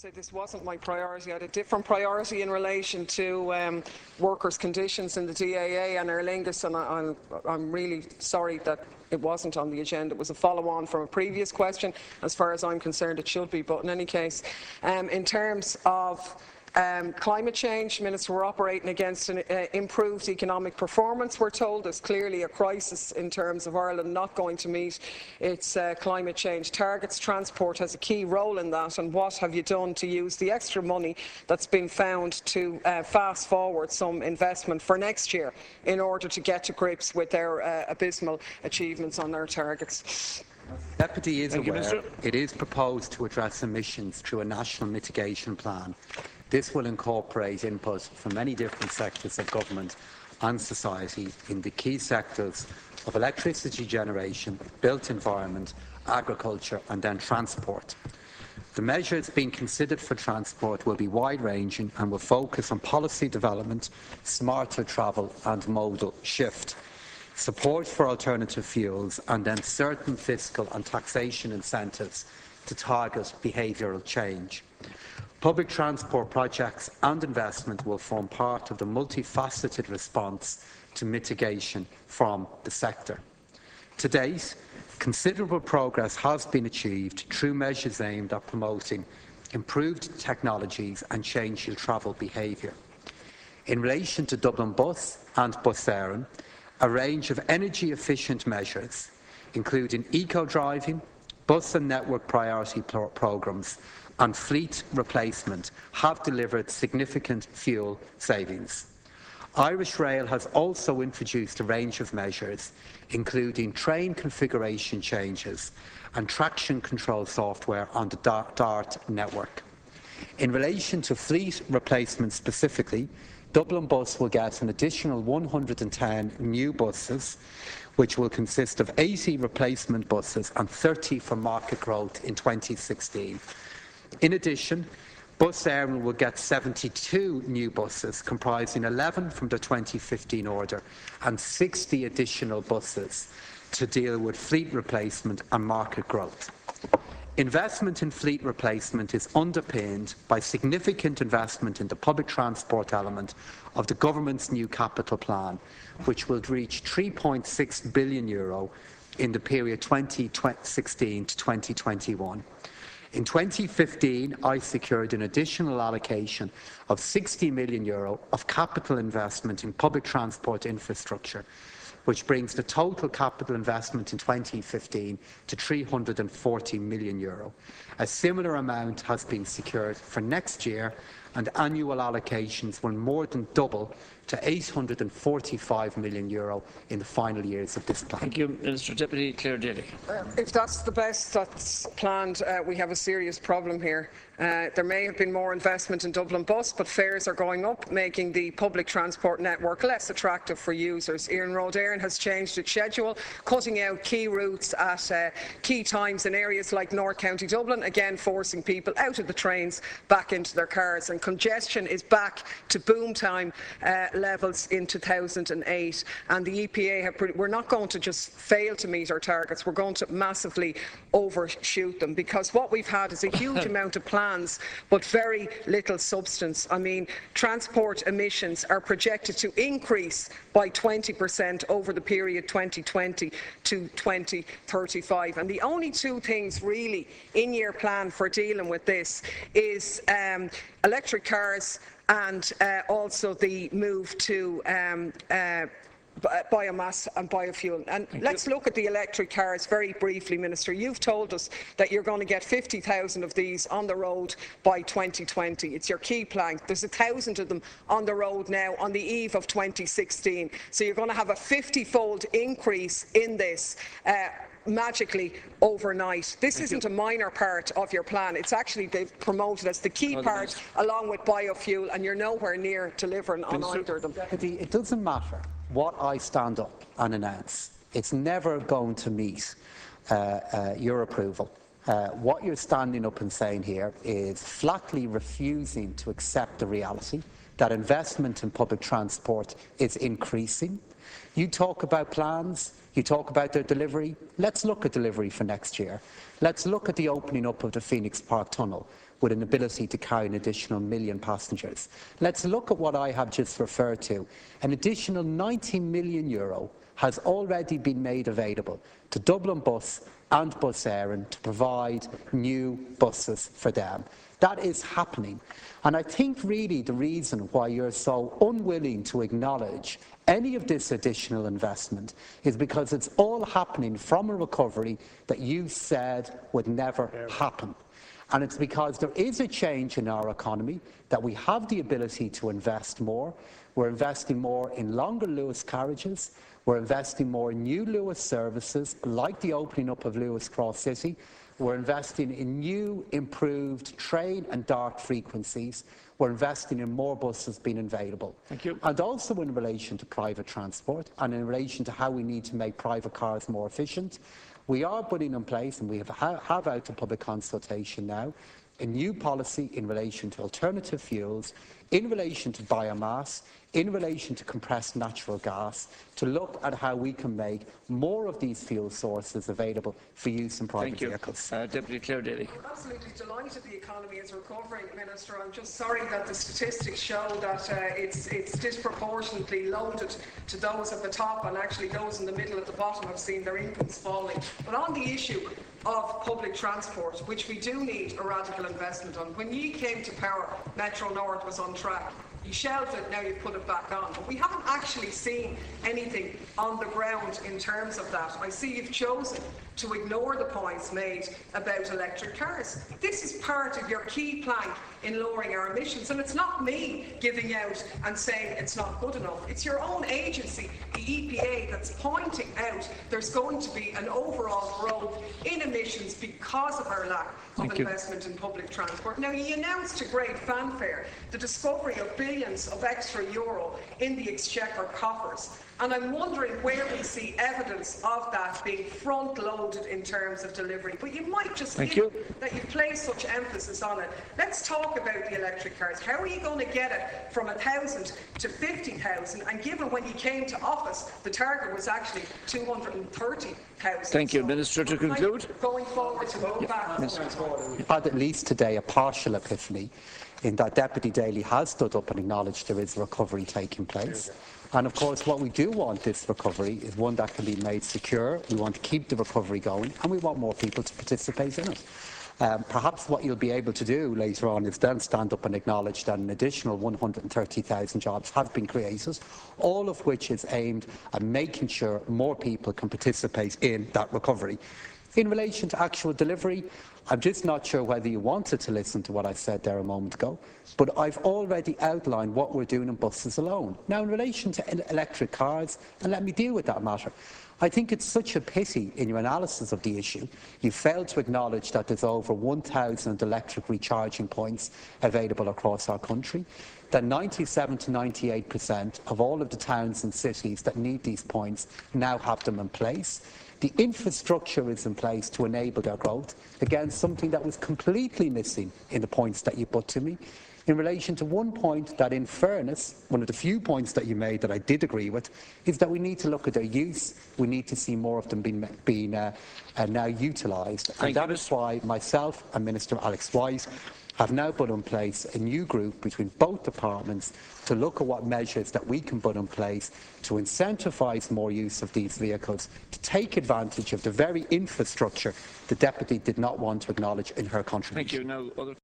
say this wasn't my priority. I had a different priority in relation to workers' conditions in the DAA and Aer Lingus, and I'm really sorry that it wasn't on the agenda. It was a follow-on from a previous question. As far as I'm concerned, it should be. But in any case, in terms of climate change, Minister, we're operating against an improved economic performance. We're told there's clearly a crisis in terms of Ireland not going to meet its climate change targets. Transport has a key role in that, and what have you done to use the extra money that's been found to fast forward some investment for next year in order to get to grips with their abysmal achievements on their targets? Deputy is aware it is proposed to address emissions through a national mitigation plan. This will incorporate input from many different sectors of government and society in the key sectors of electricity generation, built environment, agriculture and then transport. The measures being considered for transport will be wide-ranging and will focus on policy development, smarter travel and modal shift, support for alternative fuels and then certain fiscal and taxation incentives to target behavioural change. Public transport projects and investment will form part of the multifaceted response to mitigation from the sector. To date, considerable progress has been achieved through measures aimed at promoting improved technologies and changing travel behaviour. In relation to Dublin Bus and Bus Éireann, a range of energy-efficient measures, including eco-driving, bus and network priority programmes and fleet replacement, have delivered significant fuel savings. Irish Rail has also introduced a range of measures, including train configuration changes and traction control software on the DART network. In relation to fleet replacement specifically, Dublin Bus will get an additional 110 new buses, which will consist of 80 replacement buses and 30 for market growth in 2016. In addition, Bus Éireann will get 72 new buses, comprising 11 from the 2015 order and 60 additional buses to deal with fleet replacement and market growth. Investment in fleet replacement is underpinned by significant investment in the public transport element of the government's new capital plan, which will reach €3.6 billion in the period 2016 to 2021. In 2015, I secured an additional allocation of €60 million of capital investment in public transport infrastructure, which brings the total capital investment in 2015 to €340 million. A similar amount has been secured for next year, and annual allocations will more than double to €845 million in the final years of this plan. Thank you, Minister. Deputy Claire Daly. If that's the best that's planned, we have a serious problem here. There may have been more investment in Dublin Bus, but fares are going up, making the public transport network less attractive for users. Iarn Road Éireann has changed its schedule, cutting out key routes at key times in areas like North County Dublin, again forcing people out of the trains back into their cars. And congestion is back to boom time levels in 2008. And the EPA we're not going to just fail to meet our targets, we're going to massively overshoot them, because what we've had is a huge amount of plans but very little substance. I mean, transport emissions are projected to increase by 20% over the period 2020 to 2035, and the only two things really in your plan for dealing with this is electric cars and also the move to biomass and biofuel. And let's look at the electric cars very briefly, Minister. You've told us that you're going to get 50,000 of these on the road by 2020. It's your key plank. There's 1,000 of them on the road now on the eve of 2016. So you're going to have a 50-fold increase in this magically overnight. This isn't a minor part of your plan. It's actually they've promoted as the key part along with biofuel, and you're nowhere near delivering on either of them. It doesn't matter what I stand up and announce. It's never going to meet your approval. What you're standing up and saying here is flatly refusing to accept the reality that investment in public transport is increasing. You talk about plans, you talk about their delivery. Let's look at delivery for next year. Let's look at the opening up of the Phoenix Park Tunnel, with an ability to carry an additional 1 million passengers. Let's look at what I have just referred to. An additional €90 million has already been made available to Dublin Bus and Bus Éireann to provide new buses for them. That is happening. And I think really the reason why you're so unwilling to acknowledge any of this additional investment is because it's all happening from a recovery that you said would never happen. And it's because there is a change in our economy that we have the ability to invest more. We're investing more in longer Luas carriages. We're investing more in new Luas services, like the opening up of Luas Cross City. We're investing in new, improved train and dark frequencies. We're investing in more buses being available. Thank you. And also in relation to private transport and in relation to how we need to make private cars more efficient, we are putting in place, and we have out to public consultation now, a new policy in relation to alternative fuels, in relation to biomass, in relation to compressed natural gas, to look at how we can make more of these fuel sources available for use in private vehicles. Deputy Clare Daly. I'm absolutely delighted the economy is recovering, Minister. I'm just sorry that the statistics show that it's disproportionately loaded to those at the top, and actually those in the middle at the bottom have seen their incomes falling. But on the issue of public transport, which we do need a radical investment on, when you came to power, Metro North was on track. You shelved it, now you put it back on. But we haven't actually seen anything on the ground in terms of that. I see you've chosen to ignore the points made about electric cars. This is part of your key plank in lowering our emissions, and it's not me giving out and saying it's not good enough. It's your own agency, the EPA, that's pointing out there's going to be an overall growth in emissions because of our lack of investment in public transport. Now, you announced to great fanfare the discovery of billions of extra euro in the Exchequer coffers. And I'm wondering where we see evidence of that being front-loaded in terms of delivery. But you might just given that you've placed such emphasis on it. Let's talk about the electric cars. How are you going to get it from 1,000 to 50,000? And given when you came to office, the target was actually 230,000. Thank you, Minister, to conclude. Going forward to move back. We've had at least today a partial epiphany in that Deputy Daly has stood up and acknowledged there is recovery taking place. And of course, what we do want this recovery is one that can be made secure. We want to keep the recovery going, and we want more people to participate in it. Perhaps what you'll be able to do later on is then stand up and acknowledge that an additional 130,000 jobs have been created, all of which is aimed at making sure more people can participate in that recovery. In relation to actual delivery, I'm just not sure whether you wanted to listen to what I said there a moment ago, but I've already outlined what we're doing in buses alone. Now, in relation to electric cars, and let me deal with that matter, I think it's such a pity in your analysis of the issue you failed to acknowledge that there's over 1,000 electric recharging points available across our country, that 97 to 98% of all of the towns and cities that need these points now have them in place. The infrastructure is in place to enable their growth. Again, something that was completely missing in the points that you put to me. In relation to one point that, in fairness, one of the few points that you made that I did agree with, is that we need to look at their use. We need to see more of them being now utilised. And that is why myself and Minister Alex White have now put in place a new group between both departments to look at what measures that we can put in place to incentivise more use of these vehicles, to take advantage of the very infrastructure the Deputy did not want to acknowledge in her contribution. Thank you. Now,